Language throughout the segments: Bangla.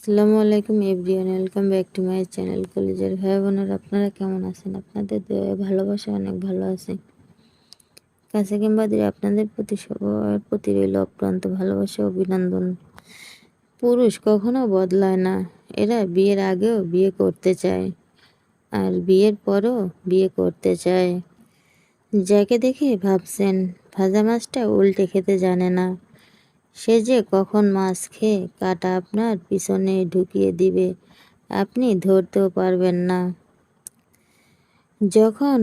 আসসালামু আলাইকুম everyone, welcome back to my channel. কলেজের ভাই বোনেরা, আপনারা কেমন আছেন? আপনাদের দয়ায় ভালোবাসা অনেক ভালো আছে। কাছে কিংবা দূরে আপনাদের প্রতি সবার প্রতি রইল অপ্রান্ত ভালোবাসা, অভিনন্দন। পুরুষ কখনো বদলায় না। এরা বিয়ের আগেও বিয়ে করতে চায়, আর বিয়ের পরও বিয়ে করতে চায়। যাকে দেখে ভাবছেন ভাজা মাছটা উল্টে খেতে জানে না, সে যে কখন মাছ খেয়ে কাঁটা আপনার পিছনে ঢুকিয়ে দিবে আপনি ধরতেও পারবেন না। যখন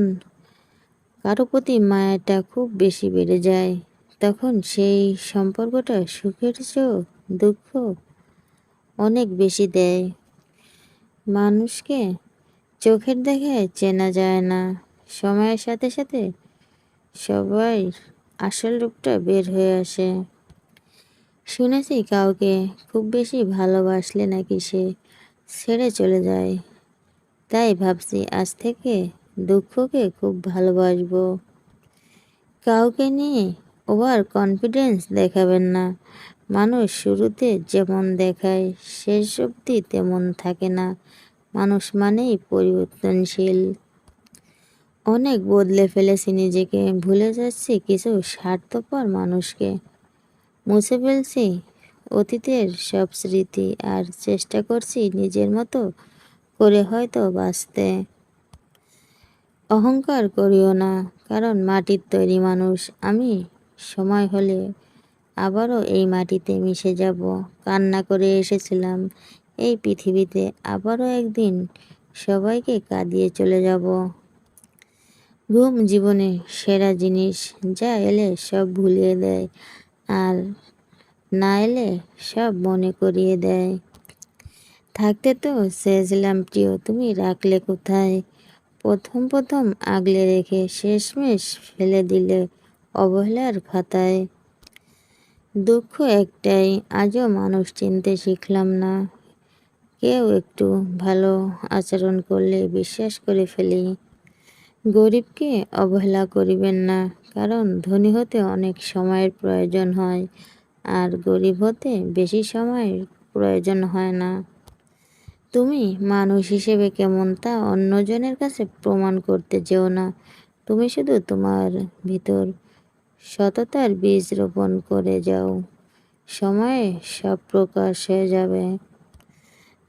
কারো প্রতি মায়াটা খুব বেশি বেড়ে যায়, তখন সেই সম্পর্কটা সুখের চেয়েও দুঃখ অনেক বেশি দেয়। মানুষকে চোখের দেখায় চেনা যায় না, সময়ের সাথে সাথে সবাই আসল রূপটা বের হয়ে আসে। শুনেছি কাউকে খুব বেশি ভালোবাসলে নাকি সে ছেড়ে চলে যায়। তাই ভাবছি আজ থেকে দুঃখকে খুব ভালোবাসবো। কাউকে নিয়ে ওভার কনফিডেন্স দেখাবেন না। মানুষ শুরুতে যেমন দেখায় শেষ অবধি তেমন থাকে না। মানুষ মানেই পরিবর্তনশীল। অনেক বদলে ফেলেছি নিজেকে, ভুলে যাচ্ছি কিছু স্বার্থপর মানুষকে। মুছে ফেলছি অতীতের সব স্মৃতি, আর চেষ্টা করছি নিজের মতো করে হয়তো বাঁচতে। অহংকার করিও না, কারণ মাটির তৈরি মানুষ আমি। সময় হলে আবারও এই মাটিতে মিশে যাব। কান্না করে এসেছিলাম এই পৃথিবীতে, আবারও একদিন সবাইকে কাঁদিয়ে চলে যাব। ঘুম জীবনে সেরা জিনিস, যা এলে সব ভুলিয়ে দেয়, আর না এলে সব মনে করিয়ে দেয়। থাকতে তো চেয়েছিলাম প্রিয়, তুমি রাখলে কোথায়? প্রথম প্রথম আগলে রেখে শেষমেশ ফেলে দিলে অবহেলার খাতায়। দুঃখ একটাই, আজও মানুষ চিনতে শিখলাম না। কেউ একটু ভালো আচরণ করলে বিশ্বাস করে ফেলি। গরিবকে অবহেলা করিবেন না, কারণ ধনী হতে অনেক সময়ের প্রয়োজন হয়, আর গরিব হতে বেশি সময়ের প্রয়োজন হয় না। তুমি মানুষ হিসেবে কেমন তা অন্যজনের কাছে প্রমাণ করতে যেও না। তুমি শুধু তোমার ভিতর সততার বীজ রোপণ করে যাও, সময়ে সব প্রকাশ হয়ে যাবে।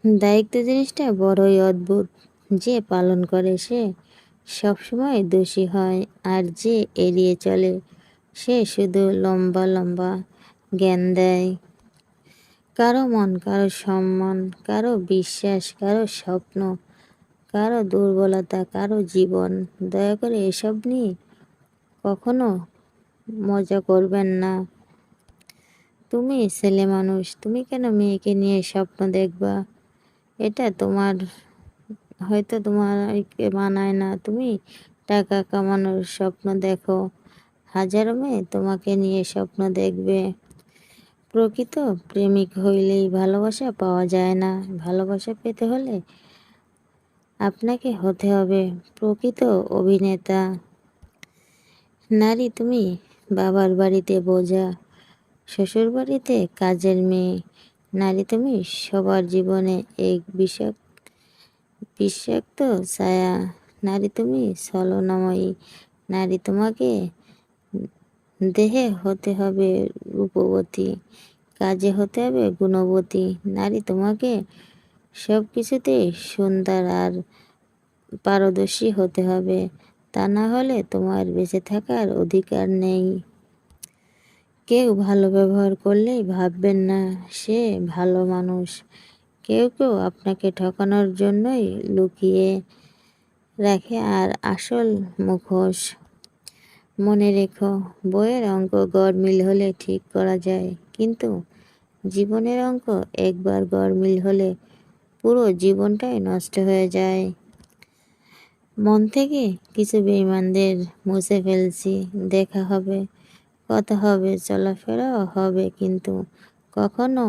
দায়িত্ব জিনিসটা বড়ই অদ্ভুত। যে পালন করে সে সবসময় দোষী হয়, আর যে এড়িয়ে চলে সে শুধু লম্বা লম্বা জ্ঞান দেয়। কারো মন, কারো সম্মান, কারো বিশ্বাস, কারো স্বপ্ন, কারো দুর্বলতা, কারো জীবন। দয়া করে এসব নিয়ে কখনো মজা করবেন না। তুমি ছেলে মানুষ, তুমি কেন মেয়েকে নিয়ে স্বপ্ন দেখবা? এটা তোমারকে মানায় না। তুমি টাকা কামানোর স্বপ্ন দেখো, হাজারো মেয়ে তোমাকে নিয়ে স্বপ্ন দেখবে। প্রকৃত প্রেমিক হইলেই ভালোবাসা পাওয়া যায় না। ভালোবাসা পেতে হলে আপনাকে হতে হবে প্রকৃত অভিনেতা। নারী তুমি বাবার বাড়িতে বোঝা, শ্বশুর বাড়িতে কাজের মেয়ে। নারী তুমি সবার জীবনে এক বিষাক্ত ছায়া। নারী তুমি ছলনাময়ী। নারী তোমাকে দেহে হতে হবে রূপবতী, কাজে হতে হবে গুণবতী। নারী তোমাকে সব কিছুতে সুন্দর আর পারদর্শী হতে হবে, তা না হলে তোমার বেঁচে থাকার অধিকার নেই। কেউ ভালো ব্যবহার করলেই ভাববেন না সে ভালো মানুষ। কেউ কেউ আপনাকে ঠকানোর জন্যই লুকিয়ে রাখে আর আসল মুখোশ। মনে রেখো, বইয়ের অঙ্ক গড়মিল হলে ঠিক করা যায়, কিন্তু জীবনের অঙ্ক একবার গড়মিল হলে পুরো জীবনটাই নষ্ট হয়ে যায়। মন থেকে কিছু বেঈমানদের মুছে ফেলছি। দেখা হবে, কথা হবে, চলাফেরাও হবে, কিন্তু কখনো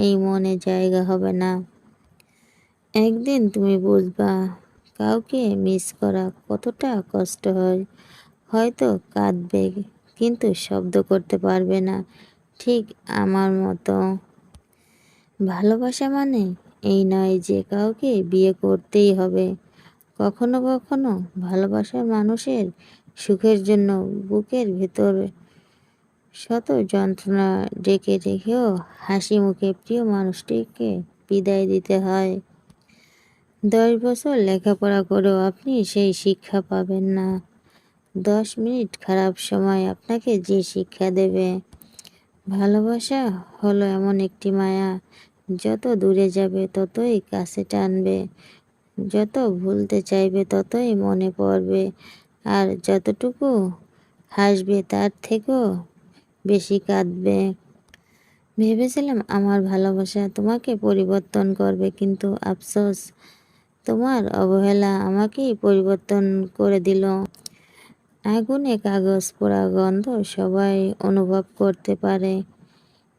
এই মনে জায়গা হবে না। একদিন তুমি বুঝবা কাউকে মিস করা কতটা কষ্ট হয়। হয়তো কাঁদবে, কিন্তু শব্দ করতে পারবে না, ঠিক আমার মতো। ভালোবাসা মানে এই নয় যে কাউকে বিয়ে করতেই হবে। কখনো কখনো ভালোবাসার মানুষের সুখের জন্য বুকের ভেতর শত যন্ত্রণা ডেকে রেখেও হাসি মুখে প্রিয় মানুষটিকে বিদায় দিতে হয়। 10 বছর লেখাপড়া করেও আপনি সেই শিক্ষা পাবেন না। 10 মিনিট খারাপ সময় আপনাকে যে শিক্ষা দেবে। ভালোবাসা হলো এমন একটি মায়া, যত দূরে যাবে ততই কাছে টানবে, যত ভুলতে চাইবে ততই মনে পড়বে, আর যতটুকু হাসবে তার থেকেও বেশি কাঁদবে। ভেবেছিলাম আমার ভালোবাসা তোমাকে পরিবর্তন করবে, কিন্তু আফসোস, তোমার অবহেলা আমাকেই পরিবর্তন করে দিল। আগুনে কাগজ পোড়া গন্ধ সবাই অনুভব করতে পারে,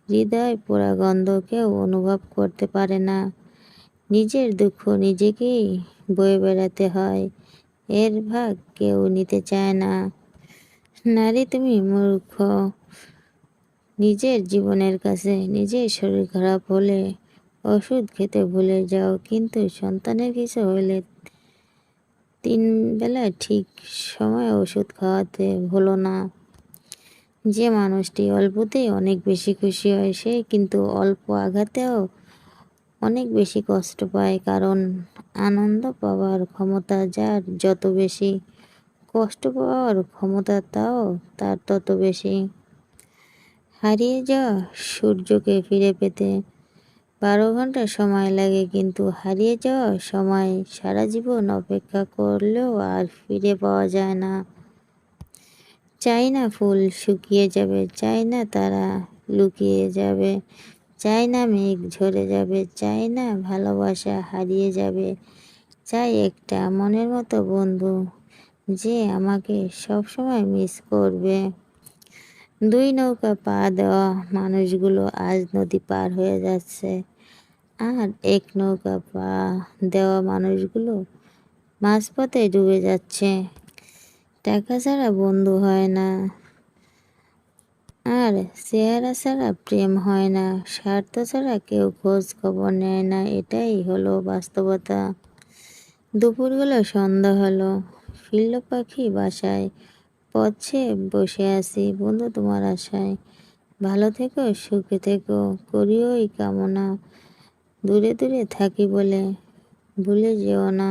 হৃদয় পোড়া গন্ধ কেউ অনুভব করতে পারে না। নিজের দুঃখ নিজেকেই বয়ে বেড়াতে হয়, এর ভাগ কেউ নিতে চায় না। নারী তুমি মূর্খ, নিজের জীবনের কাছে নিজের শরীর খারাপ হলে ওষুধ খেতে ভুলে যাও, কিন্তু সন্তানের কিছু হলে 3 বেলা ঠিক সময়ে ওষুধ খাওয়াতে ভুলো না। যে মানুষটি অল্পতেই অনেক বেশি খুশি হয়, সে কিন্তু অল্প আঘাতেও অনেক বেশি কষ্ট পায়, কারণ আনন্দ পাওয়ার ক্ষমতা যার যত বেশি, কষ্ট পাওয়ার ক্ষমতা তাও তার তত বেশি। হারিয়ে যাওয়া সূর্যকে ফিরে পেতে 12 ঘন্টা সময় লাগে, কিন্তু হারিয়ে যাওয়া সময় সারা জীবন অপেক্ষা করলেও আর ফিরে পাওয়া যায় না। চাই না ফুল শুকিয়ে যাবে, চাই না তারা লুকিয়ে যাবে, চাই না মেঘ ঝরে যাবে, চাই না ভালোবাসা হারিয়ে যাবে, চাই একটা মনের মতো বন্ধু যে আমাকে সবসময় মিস করবে। 2 নৌকা পা দেওয়া মানুষগুলো আজ নদী পার হয়ে যাচ্ছে, আর 1 নৌকা পা দেওয়া মানুষগুলো মাঝপথে ডুবে যাচ্ছে। টাকা ছাড়া বন্ধু হয় না, আর চেহারা ছাড়া প্রেম হয় না, স্বার্থ ছাড়া কেউ খোঁজ খবর নেয় না, এটাই হলো বাস্তবতা। দুপুর হলো, সন্ধ্যা হলো, ফিরল পাখি বাসায়, পথে বসে আছি বন্ধু তোমার আশায়। ভালো থেকো, সুখে থেকো, করি ওই কামনা, দূরে দূরে থাকি বলে ভুলে যেও না।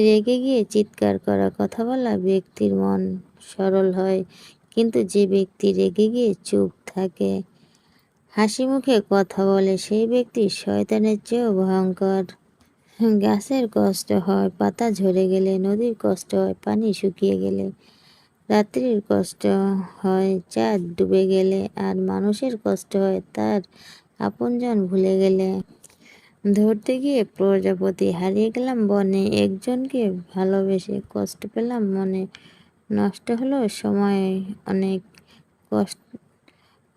রেগে গিয়ে চিৎকার করা, কথা বলা ব্যক্তির মন সরল হয়, কিন্তু যে ব্যক্তি রেগে গিয়ে চুপ থাকে, হাসি মুখে কথা বলে, সেই ব্যক্তি শয়তানের চেয়েও ভয়ঙ্কর। গাছের কষ্ট হয় পাতা ঝরে গেলে, নদীর কষ্ট হয় পানি শুকিয়ে গেলে, রাত্রির কষ্ট হয় চাঁদ ডুবে গেলে, আর মানুষের কষ্ট হয় তার আপনজন ভুলে গেলে। ধরতে গিয়ে প্রজাপতি হারিয়ে গেলাম বনে, একজনকে ভালোবেসে কষ্ট পেলাম মনে, নষ্ট হলো সময় অনেক, কষ্ট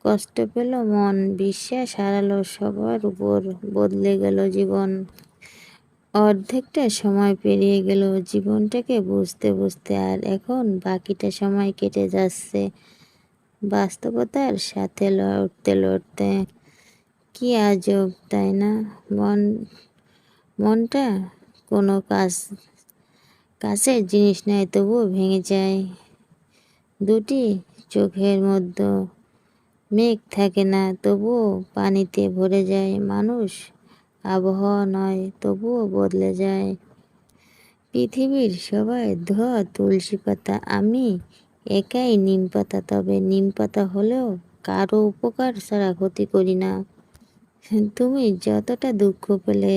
কষ্ট পেল মন, বিশ্বাস হারালো সবার উপর, বদলে গেল জীবন। অর্ধেকটা সময় পেরিয়ে গেল জীবনটাকে বুঝতে বুঝতে, আর এখন বাকিটা সময় কেটে যাচ্ছে বাস্তবতার সাথে লড়তে লড়তে। কি আজব তাই না, মনটা কোনো কাছের জিনিস নয়, তবুও ভেঙে যায়। দুটি চোখের মধ্যে মেঘ থাকে না, তবুও পানিতে ভরে যায়। মানুষ আবহাওয়া নয়, তবুও বদলে যায়। পৃথিবীর সবাই ধোয়া তুলসী পাতা, আমি একাই নিম পাতা, তবে নিম পাতা হলেও কারো উপকার ছাড়া ক্ষতি করি না। তুমি যতটা দুঃখ পেলে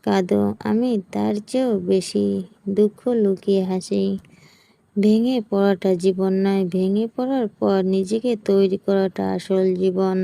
কাঁদো, আমি তার চেয়েও বেশি দুঃখ লুকিয়ে হাসি। ভেঙে পড়াটা জীবন নয়, ভেঙে পড়ার পর নিজেকে তৈরি করাটা আসল জীবন।